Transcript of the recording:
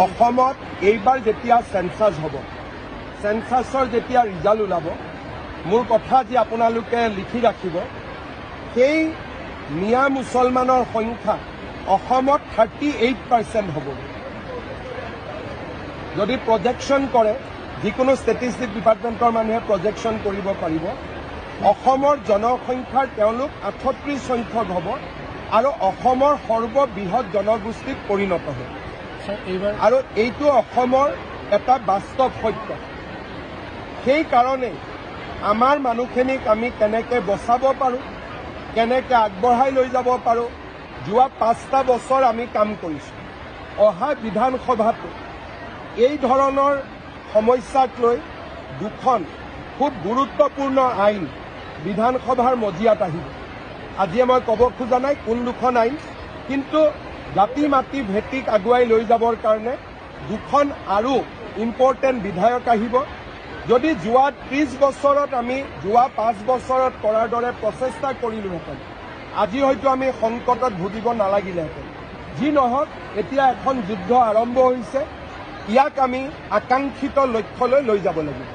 অসমত এইবাৰ যেতিয়া সেন্সাস হ'ব, সেন্সাসৰ যেতিয়া ৰিজাল্ট ওলাব, মোৰ কথা যি আপোনালোকে লিখি ৰাখিব, সেই মিয়া মুছলমানৰ সংখ্যা অসমত 38% হ'ব। যদি প্ৰজেকশ্যন কৰে, যিকোনো ষ্টেটিষ্টিক ডিপাৰ্টমেণ্টৰ মানুহে প্ৰজেকশ্যন কৰিব পাৰিব, অসমৰ জনসংখ্যাৰ তেওঁলোক 38 সংখ্যক হ'ব আৰু অসমৰ সৰ্ববৃহৎ জনগোষ্ঠীত পৰিণত হ'ব। আৰু এইটো অসমৰ এটা বাস্তৱ সত্য। সেইকাৰণে আমাৰ মানুহখিনিক আমি কেনেকৈ বচাব পাৰোঁ, কেনেকৈ আগবঢ়াই লৈ যাব পাৰোঁ, যোৱা 5টা বছৰ আমি কাম কৰিছোঁ। অহা বিধানসভাটো এই ধৰণৰ সমস্যাক লৈ দুখন খুব গুৰুত্বপূৰ্ণ আইন বিধানসভাৰ মজিয়াত আহিব। আজিয়ে মই ক'ব খোজা নাই কোন দুখন আইন, কিন্তু জাতি মাটি ভেটিক আগুৱাই লৈ যাবৰ কাৰণে দুখন আৰু ইম্পৰ্টেণ্ট বিধায়ক আহিব। যদি যোৱা 30 বছৰত আমি যোৱা 5 বছৰত কৰাৰ দৰে প্ৰচেষ্টা কৰিলোহেঁতেন, আজি হয়তো আমি সংকটত ভুগিব নালাগিলেহেঁতেন। যি নহওক, এতিয়া এখন যুদ্ধ আৰম্ভ হৈছে, ইয়াক আমি আকাংক্ষিত লক্ষ্যলৈ লৈ যাব লাগিব।